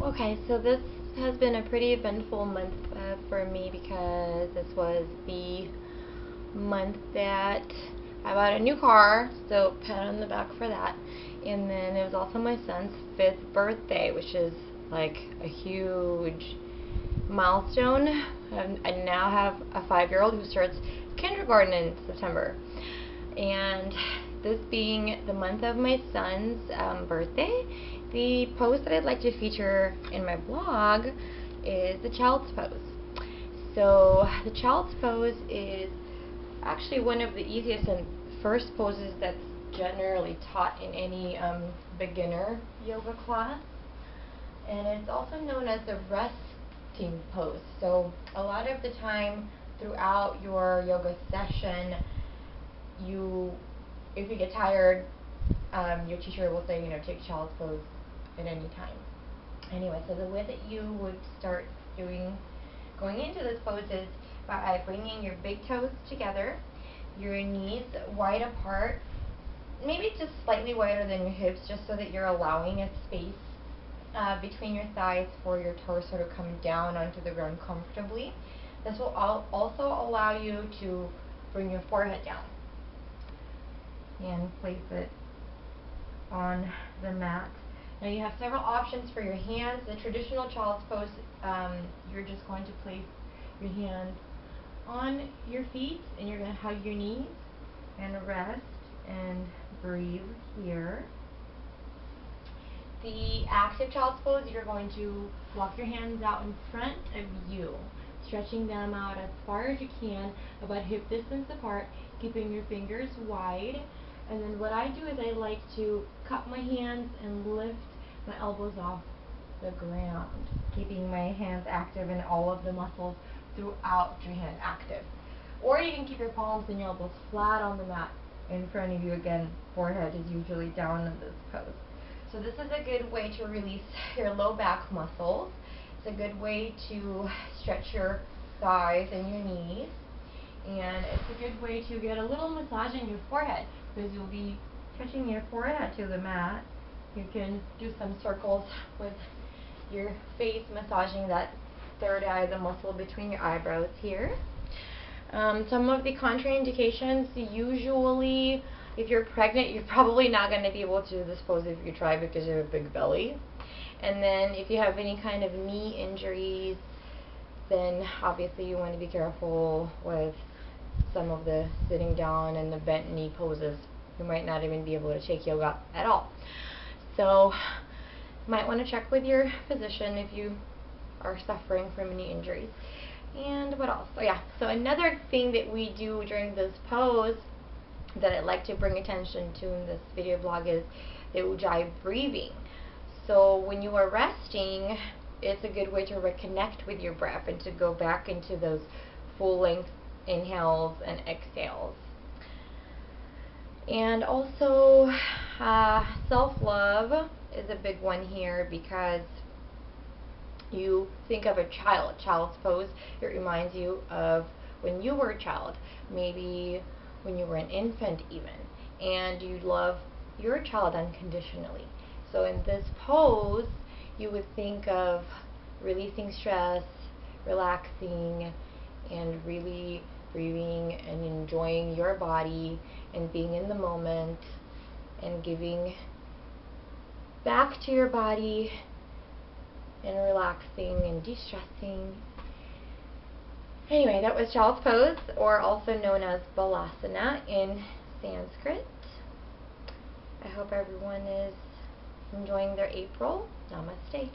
Okay, so this has been a pretty eventful month for me because this was the month that I bought a new car, so pat on the back for that. And then it was also my son's 5th birthday, which is like a huge milestone. I now have a 5-year-old who starts kindergarten in September. And this being the month of my son's birthday, the pose that I'd like to feature in my blog is the child's pose. So the child's pose is actually one of the easiest and first poses that's generally taught in any beginner yoga class. And it's also known as the resting pose. So a lot of the time throughout your yoga session, if you get tired, your teacher will say, take child's pose at any time. Anyway, so the way that you would start going into this pose is by bringing your big toes together, your knees wide apart, maybe just slightly wider than your hips, just so that you're allowing a space between your thighs for your torso to come down onto the ground comfortably. This will also allow you to bring your forehead down and place it on the mat. Now you have several options for your hands. The traditional child's pose, you're just going to place your hands on your feet and you're going to hug your knees and rest and breathe here. The active child's pose, you're going to walk your hands out in front of you, stretching them out as far as you can, about hip distance apart, keeping your fingers wide. And then what I do is I like to cup my hands and lift my elbows off the ground, keeping my hands active and all of the muscles throughout your hand active. Or you can keep your palms and your elbows flat on the mat in front of you. Again, forehead is usually down in this pose. So this is a good way to release your low back muscles. It's a good way to stretch your thighs and your knees. And it's a good way to get a little massage in your forehead, because you'll be touching your forehead to the mat. You can do some circles with your face, massaging that third eye, the muscle between your eyebrows here. Some of the contraindications, usually if you're pregnant, you're probably not going to be able to do this pose if you try, because you have a big belly. And then if you have any kind of knee injuries, then obviously you want to be careful with some of the sitting down and the bent knee poses. You might not even be able to take yoga at all. So you might want to check with your physician if you are suffering from any injuries. And what else? Oh yeah, so another thing that we do during this pose that I'd like to bring attention to in this video blog is the ujjayi breathing. So when you are resting, it's a good way to reconnect with your breath and to go back into those full length inhales and exhales. And also self-love is a big one here, because you think of a child's pose, it reminds you of when you were a child, maybe when you were an infant even, and you love your child unconditionally. So in this pose, you would think of releasing stress, relaxing, and really breathing and enjoying your body and being in the moment and giving back to your body and relaxing and de-stressing. Anyway, that was child's pose, or also known as balasana in Sanskrit. I hope everyone is enjoying their April. Namaste.